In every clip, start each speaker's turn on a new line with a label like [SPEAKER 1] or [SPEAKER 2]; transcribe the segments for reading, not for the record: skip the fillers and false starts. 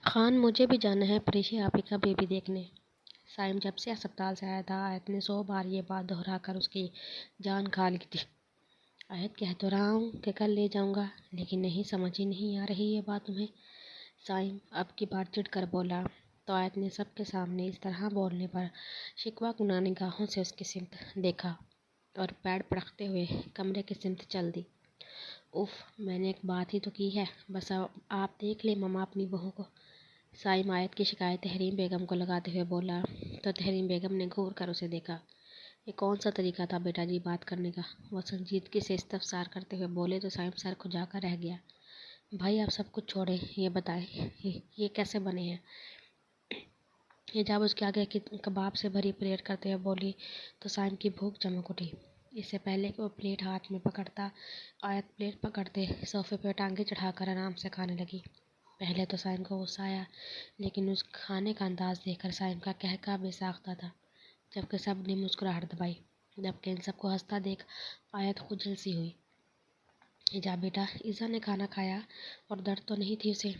[SPEAKER 1] خان مجھے بھی جانا ہے پریشی آپی کا بیبی دیکھنے۔ سائم جب سے اسپتال سے آیا تھا آیت نے 100 بار یہ بات دہرا کر اس کی جان کھا لی تھی۔ آیت کہہ تو رہا ہوں کہ کل لے جاؤں گا، لیکن نہیں، سمجھ ہی نہیں آ رہی یہ بات تمہیں۔ سائم اب کی بار چڑھ کر بولا تو آیت نے سب کے سامنے اس طرح بولنے پر شکوہ کناں نگاہوں سے اس کی سمت دیکھا اور پیر پڑکتے ہوئے کمرے کی سمت چل دی۔ اف، میں نے ایک بات ہی تو کی ہے، بس آپ دیکھ لیں ماما اپنی بہو کو۔ سائم آیت کی شکایت تحریم بیگم کو لگاتے ہوئے بولا تو تحریم بیگم نے گھور کر اسے دیکھا۔ یہ کون سا طریقہ تھا بیٹا جی بات کرنے کا؟ وہ سنجیدگی سے استفسار کرتے ہوئے بولے تو سائم سر کھجا کر رہ گیا۔ بھائی آپ سب کچھ چھوڑیں، یہ بتائیں یہ کیسے بنے ہیں؟ یہ جب اس کے آگے کباب سے بھری پلیٹ کرتے ہوئے بولی تو سائم کی بھوک چمک اٹھی۔ اس سے پہلے کہ وہ پلیٹ ہاتھ میں پکڑتا، آیت پلیٹ پکڑتے صوفے پہ ٹانگیں چڑھا کر آرام سے کھانے لگی۔ پہلے تو سائم کو غصہ آیا، لیکن اس کھانے کا انداز دیکھ کر سائم کا قہقہ بے ساختہ تھا، جبکہ سب نے مسکراہٹ دبائی۔ جبکہ ان سب کو ہنستا دیکھ آیت خجل سی ہوئی۔ جا بیٹا، ایزا نے کھانا کھایا اور درد تو نہیں تھی اسے؟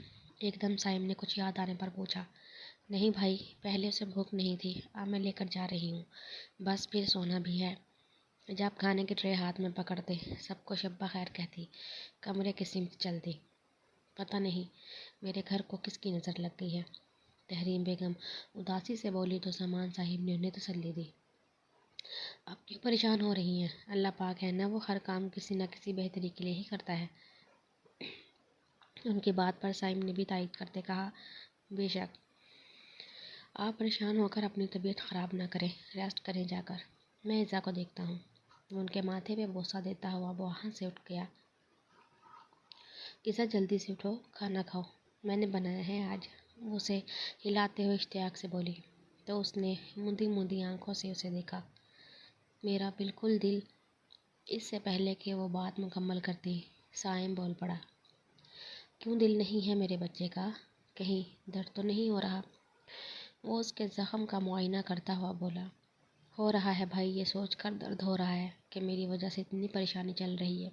[SPEAKER 1] ایک دم سائم نے کچھ یاد آنے پر پوچھا۔ نہیں بھائی، پہلے اسے بھوک نہیں تھی، اب میں لے کر جا رہی ہوں، بس پھر سونا بھی ہے۔ جب کھانے کی ٹرے ہاتھ میں پکڑتے سب کو شب بخیر کہتی کمرے کی سمت چلتی۔ پتہ نہیں میرے گھر کو کس کی نظر لگ گئی ہے، تحریم بیگم اداسی سے بولی تو سامان صاحب نے انہیں تسلی دی۔ اب کیوں پریشان ہو رہی ہیں؟ اللہ پاک ہے نا، وہ ہر کام کسی نہ کسی بہتری کے لیے ہی کرتا ہے۔ ان کی بات پر سائم نے بھی تائید کرتے کہا، بے شک۔ آپ پریشان ہو کر اپنی طبیعت خراب نہ کریں، ریسٹ کریں جا کر، میں ایزا کو دیکھتا ہوں۔ وہ ان کے ماتھے پہ بوسہ دیتا ہوا وہاں سے اٹھ گیا۔ ایزا جلدی سے اٹھو، کھانا کھاؤ، میں نے بنایا ہے آج، وہ اسے ہلاتے ہوئے اشتیاق سے بولی تو اس نے مندی مندی آنکھوں سے اسے دیکھا۔ میرا بالکل دل۔ اس سے پہلے کہ وہ بات مکمل کرتی سائم بول پڑا، کیوں دل نہیں ہے میرے بچے کا؟ کہیں درد تو نہیں ہو رہا؟ وہ اس کے زخم کا معائنہ کرتا ہوا بولا، ہو رہا ہے بھائی، یہ سوچ کر درد ہو رہا ہے کہ میری وجہ سے اتنی پریشانی چل رہی ہے۔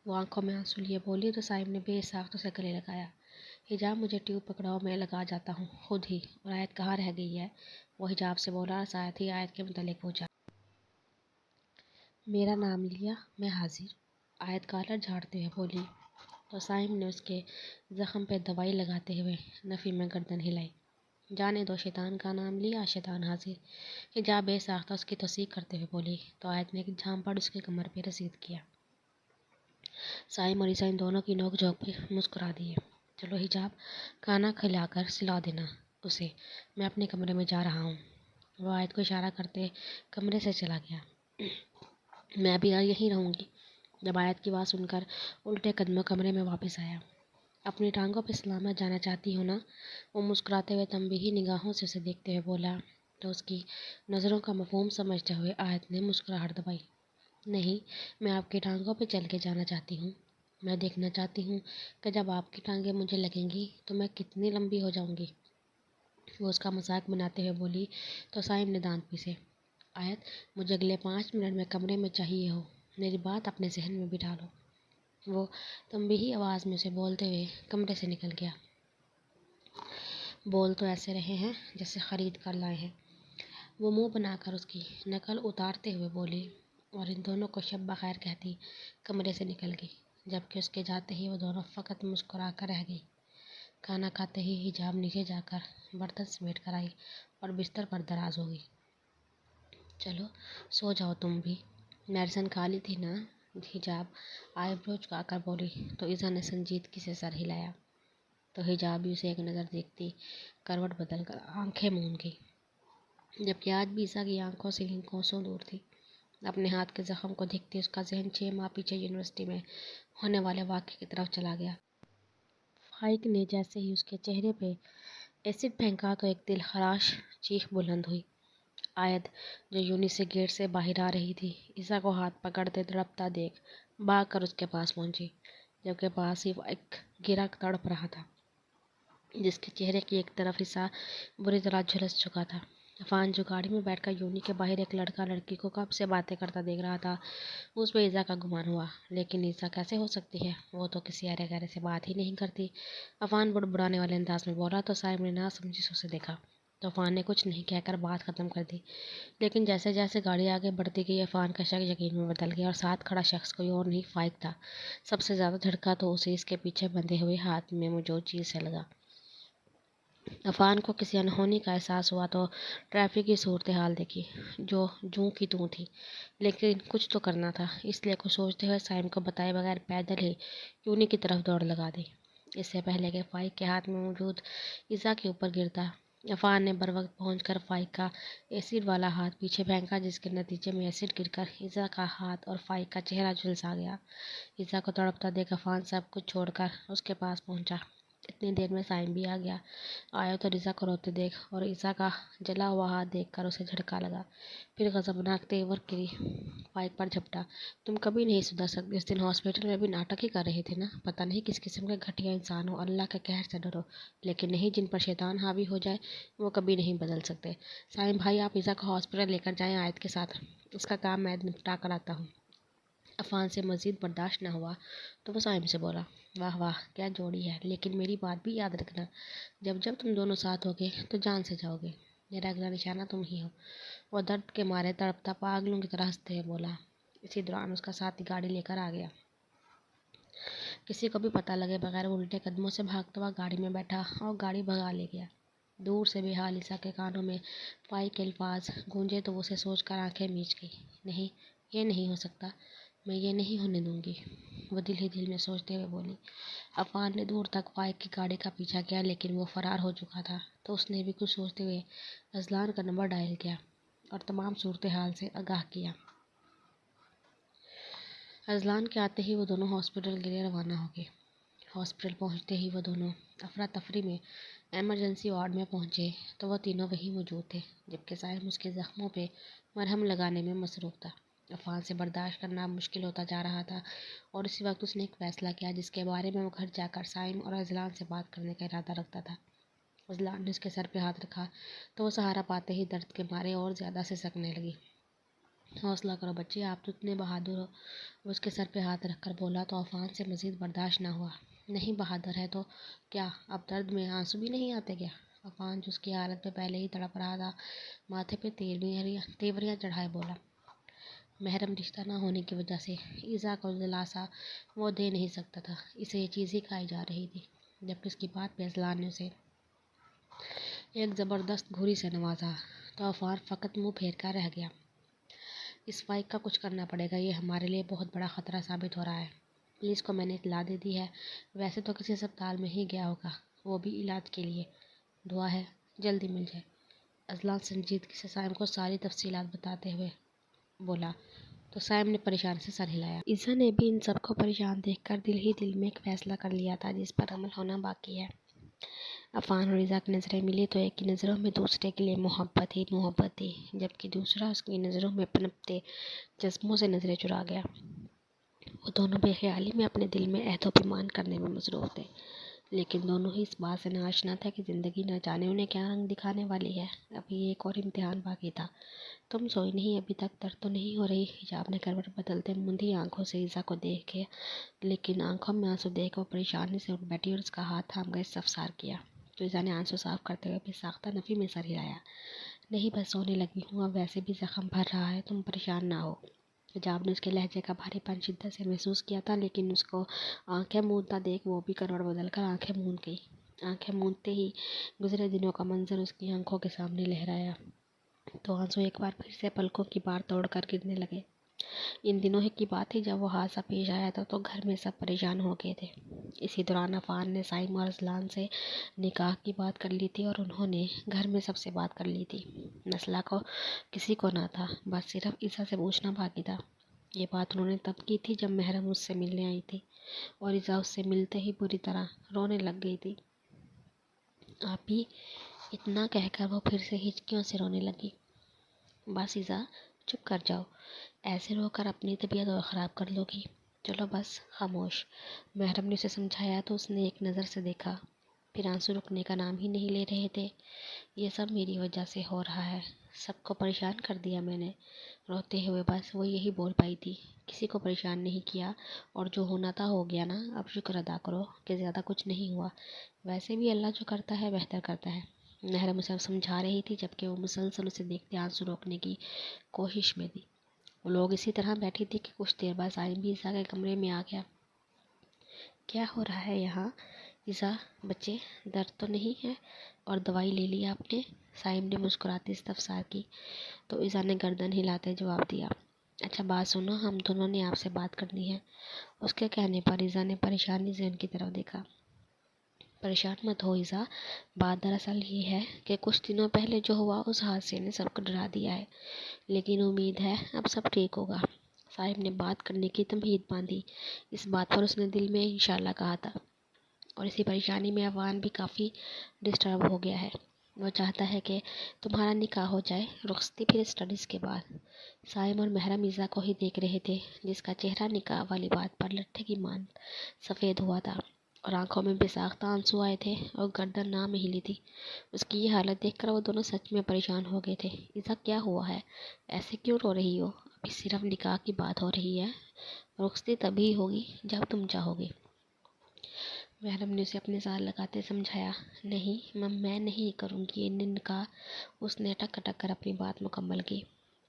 [SPEAKER 1] وہ آنکھوں میں آنسو لیے بولی تو سائم نے بے ساخت اسے گلے لگایا۔ حجاب مجھے ٹیوب پکڑاؤ، میں لگا جاتا ہوں خود ہی، اور آیت کہاں رہ گئی ہے؟ وہ حجاب سے بولا، ساتھ ہی آیت کے متعلق پوچھا۔ میرا نام لیا، میں حاضر، آیت کالر جھاڑتے ہوئے بولی تو سائم نے اس کے زخم پہ دوائی لگاتے ہوئے نفی میں گردن ہلائی۔ جانے دو، شیطان کا نام لیا، شیطان حاضر، حجاب بے ساختہ اس کی تصدیق کرتے ہوئے بولی تو آیت نے ایک جھامپڑ اس کے کمر پہ رسید کیا۔ سائم اور عیسیٰ ان دونوں کی نوک جھوک پہ مسکرا دیے۔ چلو حجاب، کھانا کھلا کر سلا دینا اسے، میں اپنے کمرے میں جا رہا ہوں۔ وہ آیت کو اشارہ کرتے کمرے سے چلا گیا۔ میں بھی یہیں رہوں گی۔ جب آیت کی بات سن کر الٹے قدموں کمرے میں واپس آیا۔ اپنی ٹانگوں پہ سلامت جانا چاہتی ہو نا؟ وہ مسکراتے ہوئے تنبیہی نگاہوں سے اسے دیکھتے ہوئے بولا تو اس کی نظروں کا مفہوم سمجھتے ہوئے آیت نے مسکراہٹ دبائی۔ نہیں، میں آپ کی ٹانگوں پہ چل کے جانا چاہتی ہوں، میں دیکھنا چاہتی ہوں کہ جب آپ کی ٹانگیں مجھے لگیں گی تو میں کتنی لمبی ہو جاؤں گی۔ وہ اس کا مذاق بناتے ہوئے بولی تو سائم نے دانت پیسے۔ آیت، مجھے اگلے 5 منٹ میں کمرے میں چاہیے ہو، میری بات اپنے ذہن میں بٹھا لو۔ وہ تنبیہی آواز میں اسے بولتے ہوئے کمرے سے نکل گیا۔ بول تو ایسے رہے ہیں جیسے خرید کر لائے ہیں، وہ منہ بنا کر اس کی نقل اتارتے ہوئے بولی اور ان دونوں کو شب بخیر کہتی کمرے سے نکل گئی، جبکہ اس کے جاتے ہی وہ دونوں فقط مسکرا کر رہ گئی۔ کھانا کھاتے ہی حجاب نیچے جا کر برتن سمیٹ کر آئی اور بستر پر دراز ہو گئی۔ چلو سو جاؤ تم بھی، میڈیسن کھا لی تھی نا؟ حجاب آئی برو چکا کر بولی تو ایزا نے سنجیدگی سے سر ہلایا تو حجاب بھی اسے ایک نظر دیکھتی کروٹ بدل کر آنکھیں موند گئی، جبکہ آج بھی ایزا کی آنکھوں سے کوسوں دور تھی۔ اپنے ہاتھ کے زخم کو دیکھتے اس کا ذہن 6 ماہ پیچھے یونیورسٹی میں ہونے والے واقعے کی طرف چلا گیا۔ فائق نے جیسے ہی اس کے چہرے پہ ایسڈ پھینکا تو ایک دل خراش چیخ بلند ہوئی۔ آیت جو یونی سے گیٹ سے باہر آ رہی تھی، ایزا کو ہاتھ پکڑتے تڑپتا دیکھ بھاگ کر اس کے پاس پہنچی، جبکہ پاس ہی ایک گرا تڑپ رہا تھا جس کے چہرے کی ایک طرف حصہ بری طرح جھلس چکا تھا۔ عفان جو گاڑی میں بیٹھ کر یونی کے باہر ایک لڑکا لڑکی کو کب سے باتیں کرتا دیکھ رہا تھا، اس پہ ایزا کا گمان ہوا۔ لیکن ایزا کیسے ہو سکتی ہے؟ وہ تو کسی ارے گہرے سے بات ہی نہیں کرتی۔ عفان بڑبڑانے والے انداز میں بولا تو سائم نے نہ سمجھی اسے دیکھا تو عفان نے کچھ نہیں کہہ کر بات ختم کر دی۔ لیکن جیسے جیسے گاڑی آگے بڑھتی گئی، عفان کا شک یقین میں بدل گیا اور ساتھ کھڑا شخص کوئی اور نہیں، فائق تھا۔ سب سے زیادہ جھٹکا تو اسے اس کے پیچھے بندھے ہوئے ہاتھ میں موجود چیز سے لگا۔ عفان کو کسی انہونی کا احساس ہوا تو ٹریفک کی صورتحال دیکھی جو جوں کی توں تھی، لیکن کچھ تو کرنا تھا، اس لیے کچھ سوچتے ہوئے سائم کو بتائے بغیر پیدل ہی یونی کی طرف دوڑ لگا دی، اس سے پہلے کہ فائق کے ہاتھ میں موجود ایزا کے اوپر گرتا۔ عفان نے بروقت پہنچ کر فائق کا ایسڈ والا ہاتھ پیچھے پھینکا، جس کے نتیجے میں ایسڈ گر کر ایزا کا ہاتھ اور فائق کا چہرہ جھلسا گیا۔ ایزا کو تڑپتا دیکھ عفان سب کچھ چھوڑ کر اس کے پاس پہنچا۔ اتنی دیر میں سائم بھی آ گیا۔ آیا تو ایزا کو روتے دیکھ اور ایزا کا جلا ہوا ہاتھ دیکھ کر اسے جھٹکا لگا، پھر غضبناک تیور گری فائق پر جھپٹا۔ تم کبھی نہیں سدھر سکتے، اس دن ہاسپٹل میں بھی ناٹک ہی کر رہے تھے نا، پتہ نہیں کس قسم کے گھٹیا انسان ہو، اللہ کے قہر سے ڈرو، لیکن نہیں، جن پر شیطان حاوی ہو جائے وہ کبھی نہیں بدل سکتے۔ سائم بھائی، آپ ایزا کو ہاسپٹل لے کر جائیں آیت کے ساتھ، اس کا کام میں نپٹا کر آتا ہوں۔ عفان سے مزید برداشت نہ ہوا تو وہ سائم سے بولا، واہ واہ کیا جوڑی ہے، لیکن میری بات بھی یاد رکھنا، جب جب تم دونوں ساتھ ہوگے تو جان سے جاؤ گے، میرا اگلا نشانہ تم ہی ہو۔ وہ درد کے مارے تڑپتا پاگلوں کی طرح ہنستے ہوئے بولا۔ اسی دوران اس کا ساتھی گاڑی لے کر آ گیا۔ کسی کو بھی پتہ لگے بغیر وہ الٹے قدموں سے بھاگتا ہوا گاڑی میں بیٹھا اور گاڑی بھگا لے گیا۔ دور سے بے حال عیسیٰ کے کانوں میں فائق کے الفاظ گونجے تو وہ اسے سوچ کر آنکھیں میچ گئی۔ نہیں، یہ نہیں ہو سکتا، میں یہ نہیں ہونے دوں گی، وہ دل ہی دل میں سوچتے ہوئے بولی۔ عفان نے دور تک فائق کی گاڑی کا پیچھا کیا، لیکن وہ فرار ہو چکا تھا، تو اس نے بھی کچھ سوچتے ہوئے اذلان کا نمبر ڈائل کیا اور تمام صورتحال سے آگاہ کیا۔ اذلان کے آتے ہی وہ دونوں ہاسپٹل کے لیے روانہ ہو گئے۔ ہاسپٹل پہنچتے ہی وہ دونوں افراتفری میں ایمرجنسی وارڈ میں پہنچے تو وہ تینوں وہیں موجود تھے، جبکہ سائم اس کے زخموں پہ مرہم لگانے میں مصروف تھا۔ عفان سے برداشت کرنا مشکل ہوتا جا رہا تھا اور اسی وقت اس نے ایک فیصلہ کیا جس کے بارے میں وہ گھر جا کر سائم اور اذلان سے بات کرنے کا ارادہ رکھتا تھا۔ اذلان نے اس کے سر پہ ہاتھ رکھا تو وہ سہارا پاتے ہی درد کے مارے اور زیادہ سسکنے لگی۔ حوصلہ کرو بچے، آپ تو اتنے بہادر ہو، وہ اس کے سر پہ ہاتھ رکھ کر بولا تو عفان سے مزید برداشت نہ ہوا۔ نہیں بہادر ہے تو کیا اب درد میں آنسو بھی نہیں آتے کیا؟ عفان جو اس کی حالت پہ پہلے ہی تڑپ رہا تھا، ماتھے پہ تیوریاں چڑھائے بولا، محرم رشتہ نہ ہونے کی وجہ سے ایزا کو دلاسا وہ دے نہیں سکتا تھا، اسے یہ چیز ہی کھائی جا رہی تھی۔ جبکہ اس کی بات پہ اذلان نے اسے ایک زبردست گھوری سے نوازا تو عفان فقط منہ پھیر کر رہ گیا۔ اس فائق کا کچھ کرنا پڑے گا، یہ ہمارے لیے بہت بڑا خطرہ ثابت ہو رہا ہے۔ پولیس کو میں نے اطلاع دے دی ہے، ویسے تو کسی اسپتال میں ہی گیا ہوگا، وہ بھی علاج کے لیے، دعا ہے جلدی مل جائے۔ اذلان سنجیدگی سے سائم کو ساری تفصیلات بتاتے ہوئے بولا تو سائم نے پریشان سے سر ہلایا۔ ایزا نے بھی ان سب کو پریشان دیکھ کر دل ہی دل میں ایک فیصلہ کر لیا تھا جس پر عمل ہونا باقی ہے۔ عفان اور ایزا کی نظریں ملی تو ایک کی نظروں میں دوسرے کے لیے محبت ہی محبت تھی، جبکہ دوسرا اس کی نظروں میں پنپتے جذبوں سے نظریں چرا گیا۔ وہ دونوں بے خیالی میں اپنے دل میں عہد و پیمان کرنے میں مصروف تھے، لیکن دونوں ہی اس بات سے ناآشنا تھے کہ زندگی نہ جانے انہیں کیا رنگ دکھانے والی ہے۔ ابھی ایک اور امتحان باقی تھا۔ تم سوئی نہیں ابھی تک؟ درد تو نہیں ہو رہی؟ حجاب نے کروٹ بدلتے موندھی آنکھوں سے ایزا کو دیکھے، لیکن آنکھوں میں آنسو دیکھ وہ پریشانی سے اٹھ بیٹھی اور اس کا ہاتھ تھام کر استفسار کیا تو ایزا نے آنسو صاف کرتے ہوئے بے ساختہ نفی میں سر ہلایا۔ نہیں، بس سونے لگی ہوں، اب ویسے بھی زخم بھر رہا ہے، تم پریشان نہ ہو۔ حجاب نے اس کے لہجے کا بھاری پن شدت سے محسوس کیا تھا، لیکن اس کو آنکھیں موندتا دیکھ وہ بھی کروٹ بدل کر آنکھیں موند گئی۔ آنکھیں موندتے ہی گزرے دنوں کا منظر اس کی آنکھوں کے سامنے لہرایا تو آنسو ایک بار پھر سے پلکوں کی بار توڑ کر گرنے لگے۔ ان دنوں ہی کی بات تھی جب وہ حادثہ پیش آیا تھا تو گھر میں سب پریشان ہو گئے تھے۔ اسی دوران عفان نے سائم اور اذلان سے نکاح کی بات کر لی تھی اور انہوں نے گھر میں سب سے بات کر لی تھی۔ مسئلہ کو کسی کو نہ تھا، بس صرف ایزا سے پوچھنا باقی تھا۔ یہ بات انہوں نے تب کی تھی جب محرم اس سے ملنے آئی تھی اور ایزا اس سے ملتے ہی بری طرح رونے لگ گئی تھی۔ آپ بھی، اتنا کہہ کر وہ پھر سے ہچکیوں سے رونے لگی۔ بس ایزا، چپ کر جاؤ، ایسے رو کر اپنی طبیعت اور خراب کر لو گی، چلو بس خاموش۔ محرم نے اسے سمجھایا تو اس نے ایک نظر سے دیکھا پھر آنسو رکنے کا نام ہی نہیں لے رہے تھے۔ یہ سب میری وجہ سے ہو رہا ہے، سب کو پریشان کر دیا میں نے۔ روتے ہوئے بس وہ یہی بول پائی تھی، کسی کو پریشان نہیں کیا، اور جو ہونا تھا ہو گیا نا، اب شکر ادا کرو کہ زیادہ کچھ نہیں ہوا۔ ویسے بھی اللہ جو کرتا ہے بہتر کرتا ہے، محرم اسے سمجھا رہی تھی، جبکہ وہ مسلسل اسے دیکھتے آنسو روکنے کی کوشش میں تھی۔ وہ لوگ اسی طرح بیٹھی تھی کہ کچھ دیر بعد سائم بھی عیسیٰ کے کمرے میں آ گیا۔ کیا ہو رہا ہے یہاں عیسیٰ بچے، درد تو نہیں ہے؟ اور دوائی لے لی آپ نے؟ سائم نے مسکراتے استفسار کی تو عیسیٰ نے گردن ہلاتے جواب دیا، اچھا بات سنو، ہم دونوں نے آپ سے بات کرنی ہے۔ اس کے کہنے پر عیسیٰ نے پریشانی سے ان کی طرف دیکھا۔ پریشان مت ہو عیسیٰ، بات دراصل یہ ہے کہ کچھ دنوں پہلے جو ہوا اس حادثے نے سب کو ڈرا دیا ہے، لیکن امید ہے اب سب ٹھیک ہوگا۔ صاحب نے بات کرنے کی تمہید باندھی، اس بات پر اس نے دل میں انشاءاللہ کہا تھا، اور اسی پریشانی میں عوان بھی کافی ڈسٹرب ہو گیا ہے۔ وہ چاہتا ہے کہ تمہارا نکاح ہو جائے، رخصتی پھر اسٹڈیز کے بعد۔ سائم اور محرم عیسیٰ کو ہی دیکھ رہے تھے، جس کا چہرہ نکاح والی بات پر لٹھے کی مان سفید ہوا تھا، اور آنکھوں میں بے ساختہ آنسو آئے تھے، اور گردن نہ ہلی تھی۔ اس کی یہ حالت دیکھ کر وہ دونوں سچ میں پریشان ہو گئے تھے۔ عیسیٰ کیا ہوا ہے؟ ایسے کیوں رو رہی ہو؟ ابھی صرف نکاح کی بات ہو رہی ہے، رخصتی تبھی ہوگی جب تم چاہو گے۔ محرم نے اسے اپنے ساتھ لگاتے سمجھایا، نہیں میں نہیں کروں گی یہ نکاح۔ اس نے اٹک اٹک کر اپنی بات مکمل کی،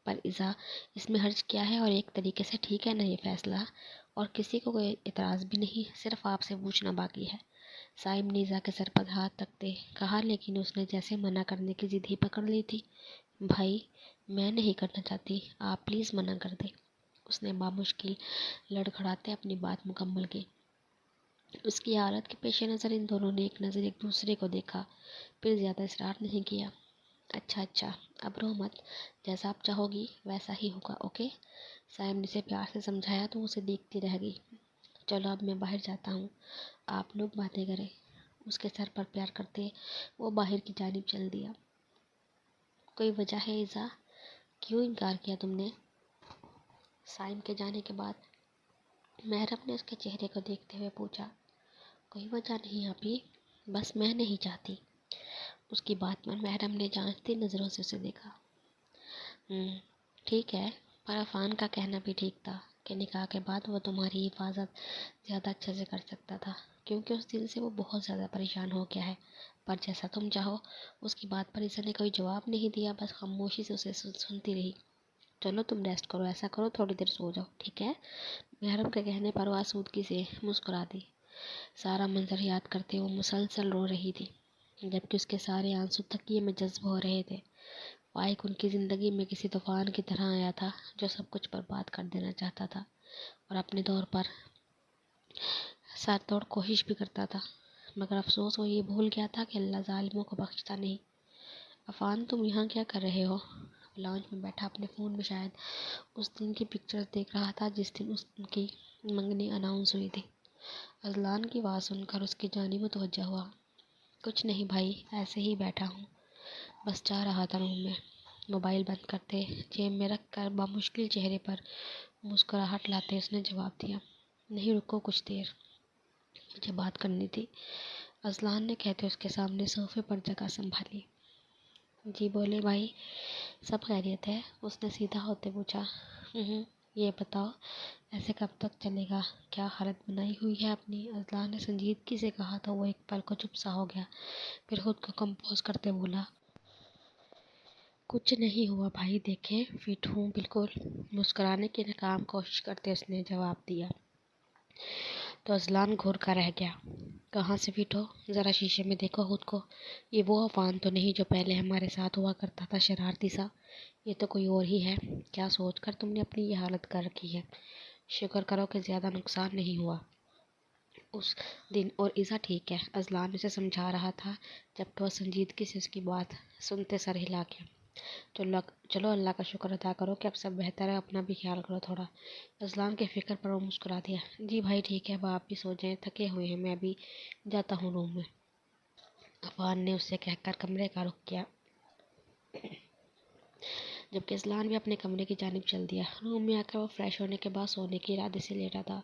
[SPEAKER 1] پر عیسیٰ اس میں حرج کیا ہے، اور ایک طریقے سے ٹھیک ہے نا یہ فیصلہ، اور کسی کو کوئی اعتراض بھی نہیں، صرف آپ سے پوچھنا باقی ہے۔ سائم نے عیسیٰ کے سر پر ہاتھ رکھتے کہا، لیکن اس نے جیسے منع کرنے کی ضد ہی پکڑ لی تھی۔ بھائی میں نہیں کرنا چاہتی، آپ پلیز منع کر دیں۔ اس نے بامشکل لڑکھڑاتے اپنی بات مکمل کی۔ اس کی حالت کے پیش نظر ان دونوں نے ایک نظر ایک دوسرے کو دیکھا، پھر زیادہ اصرار نہیں کیا۔ اچھا اب رو مت، جیسا آپ چاہو گی ویسا ہی ہوگا، اوکے؟ سائم نے اسے پیار سے سمجھایا تو اسے دیکھتی رہ گئی۔ چلو اب میں باہر جاتا ہوں، آپ لوگ باتیں کریں۔ اس کے سر پر پیار کرتے وہ باہر کی جانب چل دیا۔ کوئی وجہ ہے عیسیٰ، کیوں انکار کیا تم نے؟ سائم کے جانے کے بعد محرم نے اس کے چہرے کو دیکھتے ہوئے پوچھا۔ کوئی وجہ نہیں ابھی، بس میں نہیں چاہتی۔ اس کی بات پر محرم نے جانچتی نظروں سے اسے دیکھا۔ ٹھیک ہے، پر عفان کا کہنا بھی ٹھیک تھا کہ نکاح کے بعد وہ تمہاری حفاظت زیادہ اچھے سے کر سکتا تھا، کیونکہ اس دل سے وہ بہت زیادہ پریشان ہو گیا ہے۔ پر جیسا تم چاہو۔ اس کی بات پر عیسیٰ نے کوئی جواب نہیں دیا، بس خاموشی سے اسے سنتی رہی۔ چلو تم ریسٹ کرو، ایسا کرو تھوڑی دیر سو جاؤ، ٹھیک ہے؟ محرم کے کہنے پر وہ آسودگی سے مسکرا دی۔ سارا منظر یاد کرتے وہ مسلسل رو رہی تھی، جبکہ اس کے سارے آنسو تکیے میں جذب ہو رہے تھے۔ فائق ان کی زندگی میں کسی طوفان کی طرح آیا تھا، جو سب کچھ برباد کر دینا چاہتا تھا، اور اپنے دور پر سر توڑ کوشش بھی کرتا تھا، مگر افسوس وہ یہ بھول گیا تھا کہ اللہ ظالموں کو بخشتا نہیں۔ عفان تم یہاں کیا کر رہے ہو؟ لاؤنج میں بیٹھا اپنے فون میں شاید اس دن کی پکچرز دیکھ رہا تھا جس دن اس کی منگنی اناؤنس ہوئی تھی۔ اذلان کی آواز سن کر اس کی جانب متوجہ ہوا۔ کچھ نہیں بھائی، ایسے ہی بیٹھا ہوں، بس جا رہا تھا روم میں۔ موبائل بند کرتے جیب میں رکھ کر بامشکل چہرے پر مسکراہٹ لاتے اس نے جواب دیا، نہیں رکو کچھ دیر، مجھے بات کرنی تھی۔ اذلان نے کہتے اس کے سامنے صوفے پر جگہ سنبھالی۔ جی بولے بھائی، سب خیریت ہے؟ اس نے سیدھا ہوتے پوچھا۔ یہ بتاؤ ایسے کب تک چلے گا؟ کیا حالت بنائی ہوئی ہے اپنی؟ اذلان نے سنجیدگی سے کہا تو وہ ایک پل کو چپ سا ہو گیا، پھر خود کو کمپوز کرتے بولا، کچھ نہیں ہوا بھائی، دیکھیں فٹ ہوں بالکل۔ مسکرانے کی ناکام کوشش کرتے اس نے جواب دیا تو اذلان گھور کر رہ گیا۔ کہاں سے فٹ ہو؟ ذرا شیشے میں دیکھو خود کو، یہ وہ عفان تو نہیں جو پہلے ہمارے ساتھ ہوا کرتا تھا، شرارتی سا؟ یہ تو کوئی اور ہی ہے۔ کیا سوچ کر تم نے اپنی یہ حالت کر رکھی ہے؟ شکر کرو کہ زیادہ نقصان نہیں ہوا اس دن، اور عیسیٰ ٹھیک ہے، اذلان اسے سمجھا رہا تھا، جبکہ وہ سنجیدگی سے اس کی بات سنتے سر ہلا گیا۔ چلو اللہ کا شکر ادا کرو کہ اب سب بہتر ہے، اپنا بھی خیال کرو تھوڑا۔ اذلان کے فکر پر وہ مسکرا دیا، جی بھائی ٹھیک ہے، اب آپ بھی سو جائیں، تھکے ہوئے ہیں، میں ابھی جاتا ہوں روم میں۔ عفان نے اسے کہہ کر کمرے کا رخ کیا، جبکہ اذلان بھی اپنے کمرے کی جانب چل دیا۔ روم میں آ کر وہ فریش ہونے کے بعد سونے کے ارادے سے لیٹا تھا،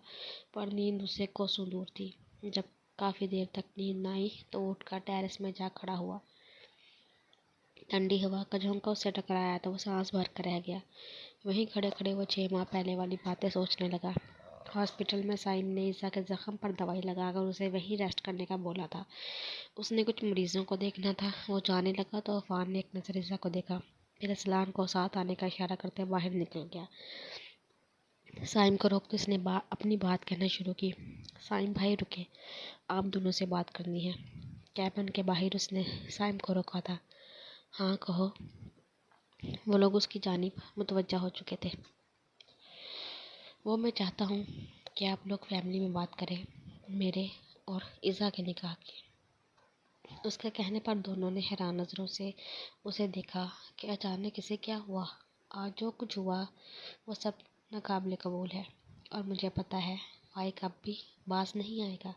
[SPEAKER 1] پر نیند اس سے کوسوں دور تھی۔ جب کافی دیر تک نیند نہ آئی تو اٹھ کر ٹیرس میں جا کھڑا ہوا۔ ٹھنڈی ہوا کا جھونکا اس سے ٹکرایا تو وہ سانس بھر کر رہ گیا۔ وہیں کھڑے کھڑے وہ 6 ماہ پہلے والی باتیں سوچنے لگا۔ ہاسپٹل میں سائم نے عیسیٰ کے زخم پر دوائی لگا کر اسے وہیں ریسٹ کرنے کا بولا تھا۔ اس نے کچھ مریضوں کو دیکھنا تھا۔ وہ جانے لگا تو عفان نے ایک نظر عیسیٰ کو دیکھا، پھر اسلان کو ساتھ آنے کا اشارہ کرتے باہر نکل گیا۔ سائم کو روکتے اس نے اپنی بات کہنا شروع کی۔ سائم بھائی رکے، آپ دونوں سے بات کرنی ہے۔ کیبن کے باہر اس نے سائم کو روکا تھا۔ ہاں کہو۔ وہ لوگ اس کی جانب متوجہ ہو چکے تھے۔ وہ میں چاہتا ہوں کہ آپ لوگ فیملی میں بات کریں، میرے اور عیسیٰ کے نکاح کی۔ اس کے کہنے پر دونوں نے حیران نظروں سے اسے دیکھا کہ اچانک اسے کیا ہوا۔ آج جو کچھ ہوا وہ سب ناقابل قبول ہے، اور مجھے پتہ ہے فائق اب بھی باز نہیں آئے گا۔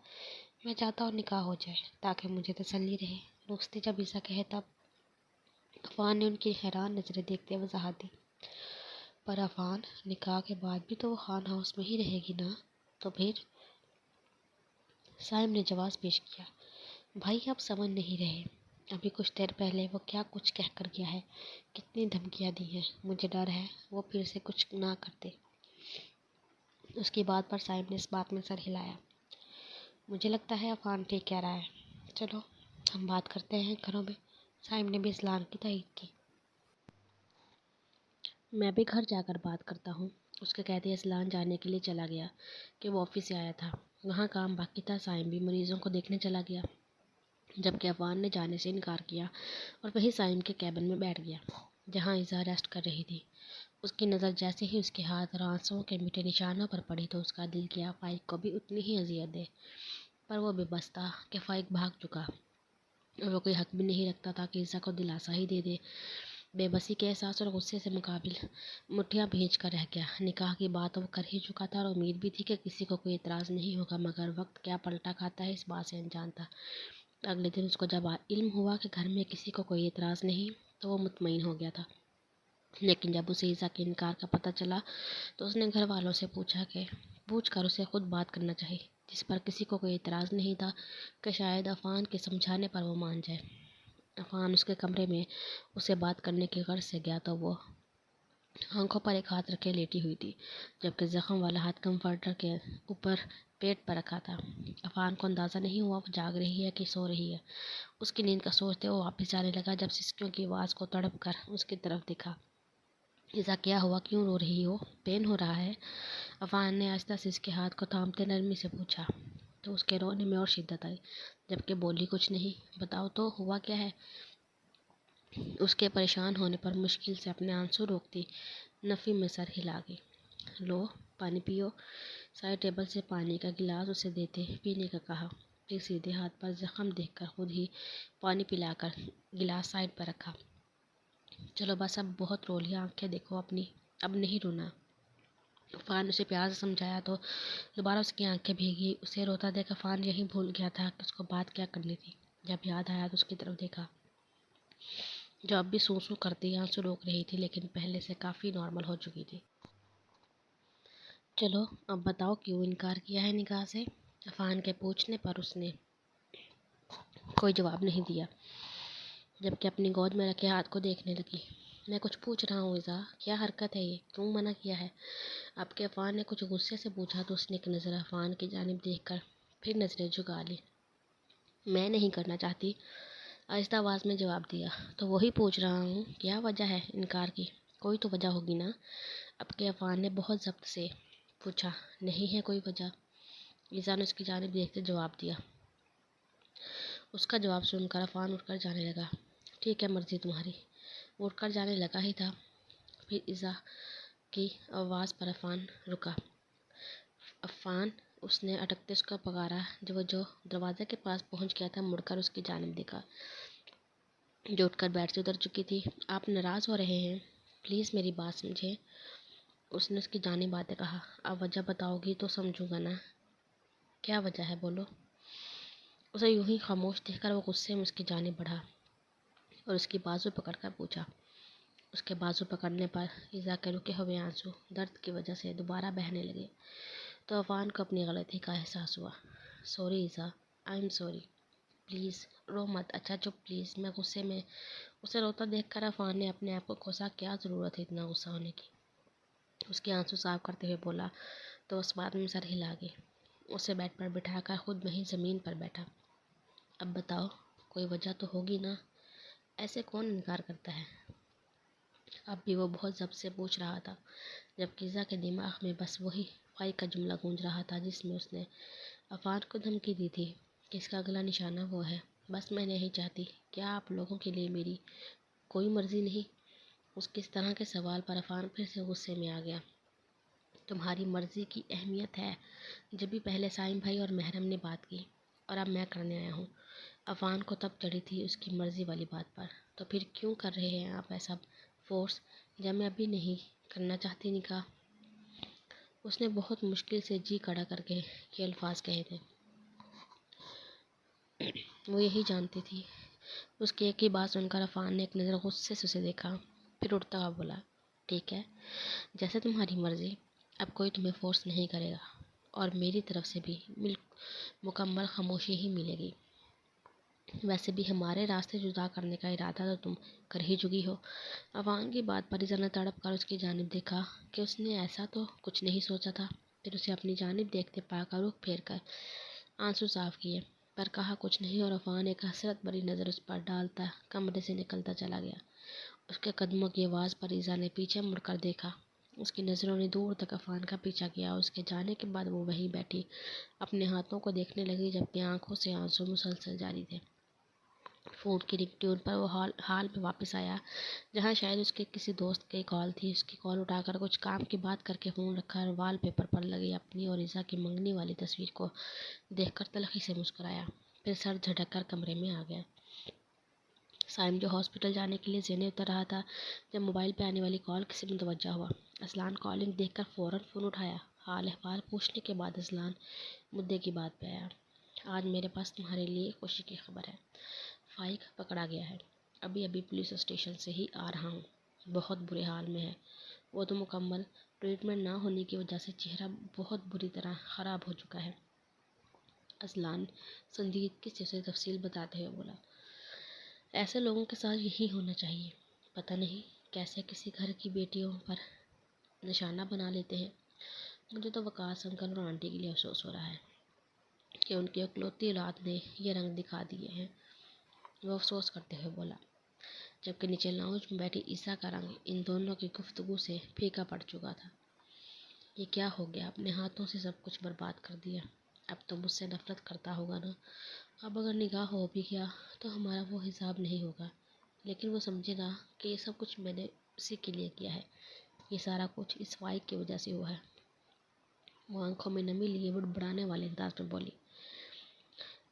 [SPEAKER 1] میں چاہتا ہوں نکاح ہو جائے تاکہ مجھے تسلی رہے۔ رخصتی جب عیسیٰ کہے تب عفان نے ان کی حیران نظریں دیکھتے وضاحت دی۔ پر عفان، نکاح کے بعد بھی تو وہ خان ہاؤس میں ہی رہے گی نا؟ تو پھر؟ سائم نے جواز پیش کیا۔ بھائی آپ سمجھ نہیں رہے، ابھی کچھ دیر پہلے وہ کیا کچھ کہہ کر گیا ہے، کتنی دھمکیاں دی ہیں۔ مجھے ڈر ہے وہ پھر سے کچھ نہ کرتے۔ اس کی بات پر سائم نے اس بات میں سر ہلایا۔ مجھے لگتا ہے عفان ٹھیک کہہ رہا ہے، چلو ہم بات کرتے ہیں گھروں میں۔ سائم نے بھی اسلان کی تائید کی۔ میں بھی گھر جا کر بات کرتا ہوں۔ اس کے کہتے اسلان جانے کے لیے چلا گیا کہ وہ آفس سے آیا تھا، وہاں کام باقی تھا۔ سائم بھی مریضوں کو دیکھنے چلا گیا، جبکہ عفان نے جانے سے انکار کیا اور وہی سائم کے کیبن میں بیٹھ گیا جہاں عیسیٰ ریسٹ کر رہی تھی۔ اس کی نظر جیسے ہی اس کے ہاتھ اور آنسوؤں کے میٹھے نشانوں پر پڑی تو اس کا دل کیا فائق کو بھی اتنی ہی اذیت دے، پر وہ بے بس تھا کہ فائق بھاگ چکا اور وہ کوئی حق بھی نہیں رکھتا تھا کہ عیسیٰ کو دلاسا ہی دے دے۔ بے بسی کے احساس اور غصے سے مقابل مٹھیاں بھیج کر رہ گیا۔ نکاح کی بات وہ کر ہی چکا تھا اور امید بھی تھی کہ کسی کو کوئی اعتراض نہیں ہوگا، مگر وقت کیا پلٹا کھاتا ہے اس بات سے انجان تھا۔ اگلے دن اس کو جب علم ہوا کہ گھر میں کسی کو کوئی اعتراض نہیں تو وہ مطمئن ہو گیا تھا، لیکن جب اسے عیسیٰ کے انکار کا پتہ چلا تو اس نے گھر والوں سے پوچھ کر اسے خود بات کرنا چاہی، جس پر کسی کو کوئی اعتراض نہیں تھا کہ شاید عفان کے سمجھانے پر وہ مان جائے۔ عفان اس کے کمرے میں اسے بات کرنے کی غرض سے گیا تو وہ آنکھوں پر ایک ہاتھ رکھے لیٹی ہوئی تھی، جبکہ زخم والا ہاتھ کمفرٹر کے اوپر پیٹ پر رکھا تھا۔ عفان کو اندازہ نہیں ہوا وہ جاگ رہی ہے کہ سو رہی ہے۔ اس کی نیند کا سوچتے وہ واپس جانے لگا جب سسکیوں کی آواز کو تڑپ کر اس کی طرف دیکھا۔ عیسیٰ کیا ہوا، کیوں رو رہی ہو، پین ہو رہا ہے؟ عفان نے آہستہ سے اس کے ہاتھ کو تھامتے نرمی سے پوچھا تو اس کے رونے میں اور شدت آئی، جبکہ بولی کچھ نہیں۔ بتاؤ تو ہوا کیا ہے؟ اس کے پریشان ہونے پر مشکل سے اپنے آنسو روکتی نفی میں سر ہلا گئی۔ لو پانی پیو۔ سائڈ ٹیبل سے پانی کا گلاس اسے دیتے پینے کا کہا، پھر سیدھے ہاتھ پر زخم دیکھ کر خود ہی پانی پلا کر گلاس سائڈ پر رکھا۔ چلو بس اب بہت رو لیا، آنکھیں دیکھو اپنی، اب نہیں رونا۔ عفان اسے پیار سے سمجھایا تو دوبارہ اس کی آنکھیں بھیگی۔ اسے روتا دیکھ عفان یہی بھول گیا تھا کہ اس کو بات کیا کرنی تھی۔ جب یاد آیا تو اس کی طرف دیکھا جو اب بھی سو سو کرتی آنسو روک رہی تھی، لیکن پہلے سے کافی نارمل ہو چکی تھی۔ چلو اب بتاؤ کیوں انکار کیا ہے نکاح سے؟ عفان کے پوچھنے پر اس نے کوئی جواب نہیں دیا، جبکہ اپنی گود میں رکھے ہاتھ کو دیکھنے لگی۔ میں کچھ پوچھ رہا ہوں عیسیٰ، کیا حرکت ہے یہ، کیوں منع کیا ہے؟ اب کہ عفان نے کچھ غصے سے پوچھا تو اس نے ایک نظر عفان کی جانب دیکھ کر پھر نظریں جھکا لی۔ میں نہیں کرنا چاہتی، آہستہ آواز میں جواب دیا۔ تو وہی پوچھ رہا ہوں، کیا وجہ ہے انکار کی؟ کوئی تو وجہ ہوگی نا؟ اب کہ عفان نے بہت ضبط سے پوچھا۔ نہیں ہے کوئی وجہ، عیسیٰ نے اس کی جانب دیکھتے جواب دیا۔ اس کا جواب سن کر عفان اٹھ کر جانے لگا۔ ٹھیک ہے مرضی تمہاری۔ وہ اٹھ کر جانے لگا ہی تھا، پھر عیسیٰ کی آواز پر عفان رکا۔ عفان، اس نے اٹکتے اس کو پکارا۔ جو دروازے کے پاس پہنچ گیا تھا مڑ کر اس کی جانب دیکھا جو اٹھ کر بیٹھ سے اتر چکی تھی۔ آپ ناراض ہو رہے ہیں، پلیز میری بات سمجھیں، اس نے اس کی جانب آتے کہا۔ اب وجہ بتاؤ گی تو سمجھوں گا نا؟ کیا وجہ ہے بولو؟ اسے یوں ہی خاموش دیکھ کر وہ غصے میں اس کی جانب بڑھا اور اس کی بازو پکڑ کر پوچھا۔ اس کے بازو پکڑنے پر عیسیٰ کے رکے ہوئے آنسو درد کی وجہ سے دوبارہ بہنے لگے تو عفان کو اپنی غلطی کا احساس ہوا۔ Sorry Isa, I am sorry, please رو مت، اچھا چپ پلیز۔ میں غصے میں اسے روتا دیکھ کر عفان نے اپنے آپ کو کوسا، کیا ضرورت ہے اتنا غصہ ہونے کی؟ اس کے آنسو صاف کرتے ہوئے بولا تو اس بات میں سر ہلا گئی۔ اسے بیڈ پر بٹھا کر خود وہیں زمین پر بیٹھا۔ اب بتاؤ، کوئی وجہ تو ہوگی نا؟ ایسے کون انکار کرتا ہے؟ اب بھی وہ بہت ضبط سے پوچھ رہا تھا، جبکہ ذا کے دماغ میں بس وہی فائی کا جملہ گونج رہا تھا جس میں اس نے عفان کو دھمکی دی تھی کہ اس کا اگلا نشانہ وہ ہے۔ بس میں نہیں چاہتی، کیا آپ لوگوں کے لیے میری کوئی مرضی نہیں؟ اس کے اس طرح کے سوال پر عفان پھر سے غصے میں آ گیا۔ تمہاری مرضی کی اہمیت ہے؟ جب بھی پہلے سائم بھائی اور محرم نے بات کی اور اب میں کرنے آیا ہوں۔ عفان کو تب چڑھی تھی اس کی مرضی والی بات پر۔ تو پھر کیوں کر رہے ہیں آپ ایسا فورس، جب میں ابھی نہیں کرنا چاہتی نکاح؟ اس نے بہت مشکل سے جی کڑا کر کے یہ الفاظ کہے تھے۔ وہ یہی جانتی تھی۔ اس کی ایک ہی بات سن کر عفان نے ایک نظر غصے سے اسے دیکھا، پھر اٹھتا ہوا بولا، ٹھیک ہے، جیسے تمہاری مرضی، اب کوئی تمہیں فورس نہیں کرے گا، اور میری طرف سے بھی مکمل خاموشی ہی ملے گی۔ ویسے بھی ہمارے راستے جدا کرنے کا ارادہ تو تم کر ہی چکی ہو۔ عفان کی بات پر ذرا تڑپ کر اس کی جانب دیکھا کہ اس نے ایسا تو کچھ نہیں سوچا تھا، پھر اسے اپنی جانب دیکھتے پا کر رخ پھیر کر آنسو صاف کیے، پر کہا کچھ نہیں، اور عفان ایک حسرت بھری نظر اس پر ڈالتا کمرے سے نکلتا چلا گیا۔ اس کے قدموں کی آواز پر ایزا نے پیچھے مڑ کر دیکھا۔ اس کی نظروں نے دور تک عفان کا پیچھا کیا، اور اس کے جانے کے بعد وہ وہیں بیٹھی اپنے ہاتھوں کو دیکھنے لگی، جبکہ آنکھوں سے آنسو مسلسل جاری تھے۔ فون کی رنگ ٹیون پر وہ حال میں واپس آیا جہاں شاید اس کے کسی دوست کی کال تھی۔ اس کی کال اٹھا کر کچھ کام کی بات کر کے فون رکھا اور وال پیپر پر لگی اپنی اور ایزا کی منگنی والی تصویر کو دیکھ کر تلخی سے مسکرایا، پھر سر جھٹک کر کمرے میں آ گیا۔ سائم جو ہاسپٹل جانے کے لیے زینے اتر رہا تھا، جب موبائل پہ آنے والی کال سے متوجہ ہوا۔ اصلان کالنگ دیکھ کر فوراً فون اٹھایا۔ حال احوال پوچھنے کے بعد اصلان مدعے کی بات پہ آیا۔ آج میرے پاس تمہارے لیے خوشی کی خبر ہے، فائق پکڑا گیا ہے۔ ابھی پولیس اسٹیشن سے ہی آ رہا ہوں، بہت برے حال میں ہے۔ وہ تو مکمل ٹریٹمنٹ نہ ہونے کی وجہ سے چہرہ بہت بری طرح خراب ہو چکا ہے۔ اصلان سنجیدگی سے اسے تفصیل بتاتے ہوئے بولا، ایسے لوگوں کے ساتھ یہی ہونا چاہیے، پتہ نہیں کیسے کسی گھر کی بیٹیوں پر نشانہ بنا لیتے ہیں۔ مجھے تو وقاص انکل اور آنٹی کے لیے افسوس ہو رہا ہے کہ ان کی اکلوتی اولاد نے یہ رنگ دکھا دیے ہیں، وہ افسوس کرتے ہوئے بولا، جبکہ نیچے لاؤنج میں بیٹھی عیسیٰ کا رنگ ان دونوں کی گفتگو سے پھیکا پڑ چکا تھا۔ یہ کیا ہو گیا؟ اپنے ہاتھوں سے سب کچھ برباد کر دیا، اب تو مجھ سے نفرت کرتا ہوگا نا؟ اب اگر نکاح ہو بھی گیا تو ہمارا وہ حساب نہیں ہوگا، لیکن وہ سمجھے گا کہ یہ سب کچھ میں نے اسی کے لیے کیا ہے، یہ سارا کچھ اس فائق کی وجہ سے ہوا ہے۔ وہ آنکھوں میں نمی لیے بڑبڑانے والے انداز میں بولی،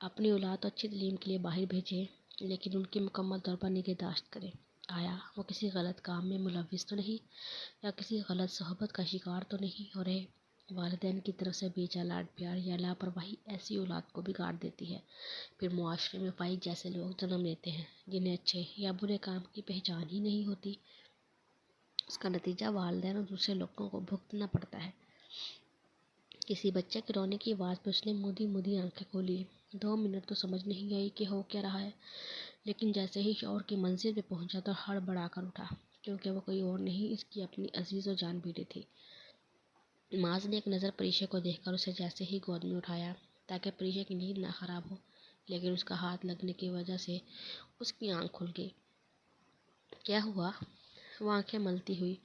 [SPEAKER 1] اپنی اولاد تو اچھی تعلیم کے لیے باہر بھیجیں، لیکن ان کی مکمل طور پر نگہداشت کریں۔ آیا وہ کسی غلط کام میں ملوث تو نہیں، یا کسی غلط صحبت کا شکار تو نہیں ہو رہے؟ والدین کی طرف سے بیچا لاڈ پیار یا لاپرواہی ایسی اولاد کو بگاڑ دیتی ہے۔ پھر معاشرے میں فائق جیسے لوگ جنم لیتے ہیں جنہیں اچھے یا برے کام کی پہچان ہی نہیں ہوتی۔ اس کا نتیجہ والدین اور دوسرے لوگوں کو بھگتنا پڑتا ہے۔ کسی بچے کے رونے کی آواز پہ اس نے مودی مودی آنکھیں کھولی۔ 2 منٹ تو سمجھ نہیں آئی کہ ہو کیا رہا ہے، لیکن جیسے ہی شعور کی منزل پہ پہنچا تو ہڑبڑا کر اٹھا، کیونکہ وہ کوئی اور نہیں، اس کی اپنی عزیز و جان بیٹی تھی۔ معاذ نے ایک نظر پریشا کو دیکھ کر اسے جیسے ہی گود میں اٹھایا تاکہ پریشا کی نیند نہ خراب ہو، لیکن اس کا ہاتھ لگنے کی وجہ سے اس کی آنکھ کھل گئی۔ کیا ہوا؟ وہ آنکھیں ملتی ہوئی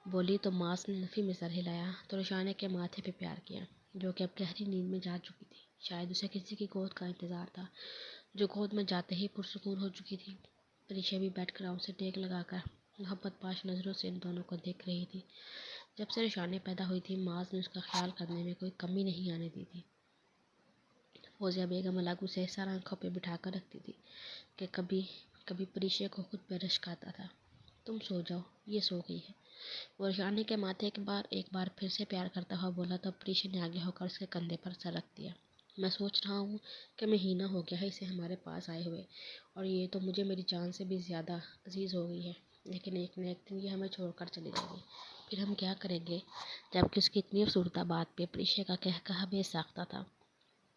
[SPEAKER 1] بولی تو معاذ نے نفی میں سر ہلایا تو رشانے کے ماتھے پہ پیار کیا، جو کہ اب گہری نیند میں جا چکی تھی۔ شاید اسے کسی کی گود کا انتظار تھا، جو گود میں جاتے ہی پرسکون ہو چکی تھی۔ پریشا بھی بیٹھ کر اسے ٹیک لگا کر محبت پاش نظروں سے ان دونوں کو دیکھ رہی تھی۔ جب سے رشانے پیدا ہوئی تھی، معاذ نے اس کا خیال کرنے میں کوئی کمی نہیں آنے دی تھی۔ فوزیہ بیگم الگ اسے سر آنکھوں پہ بٹھا کر رکھتی تھی کہ کبھی پریشا کو خود پہ رشک آتا تھا۔ تم سو جاؤ، یہ سو گئی ہے، وہ رشانے کے ماتھے ایک بار پھر سے پیار کرتا ہوا بولا تو پریشا نے آگے ہو کر اس کے کندھے پر سر رکھ دیا۔ میں سوچ رہا ہوں کہ مہینہ ہو گیا ہے اسے ہمارے پاس آئے ہوئے، اور یہ تو مجھے میری جان سے بھی زیادہ عزیز ہو گئی ہے، لیکن ایک نہ ایک دن یہ ہمیں چھوڑ کر چلی جائے گی، پھر ہم کیا کریں گے؟ جبکہ اس کی اتنی افسردہ بات پہ پریشا کا قہقہہ بے ساختہ تھا۔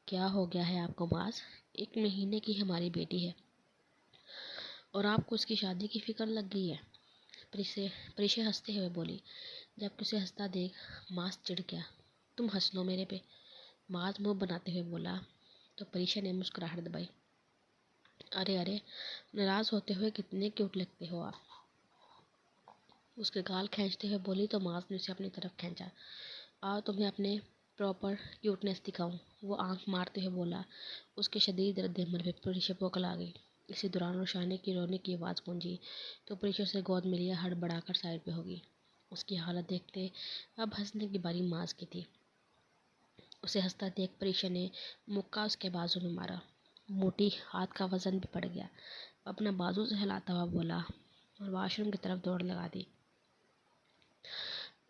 [SPEAKER 1] کیا ہو گیا ہے آپ کو معاذ؟ 1 مہینے کی ہماری بیٹی ہے اور آپ کو اس کی شادی کی فکر لگ گئی ہے۔ پریشا ہنستے ہوئے بولی۔ جب اسے ہنستا دیکھ معاذ چڑ گیا۔ تم ہنس لو میرے پہ، معاذ منہ بناتے ہوئے بولا تو پریشا نے مسکراہٹ دبائی۔ ارے ارے، ناراض ہوتے ہوئے کتنے کیوٹ لگتے ہو آپ، اس کے گال کھینچتے ہوئے بولی تو معاذ نے اسے اپنی طرف کھینچا۔ آؤ تمہیں اپنے پراپر کیوٹنس دکھاؤں، وہ آنکھ مارتے ہوئے بولا۔ اس کے شدید رد عمل پہ پریشا بوکھلا گئی۔ اسی دوران روشانی کی رونے کی آواز گونجی تو پریشا سے گود میں لیا ہڑبڑا کر سائڈ پہ ہوگی۔ اس کی حالت دیکھتے اب ہنسنے کی باری معاذ کی تھی۔ اسے ہنستا دیکھ پریشا نے مکہ اس کے بازو میں مارا۔ موٹی ہاتھ کا وزن بھی پڑ گیا۔ اپنا بازو سے ہلاتا ہوا بولا اور واش روم کی طرف دوڑ لگا دی۔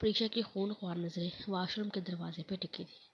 [SPEAKER 1] پریشا کی خون خوار نظریں واش روم کے دروازے پہ ٹکی تھی۔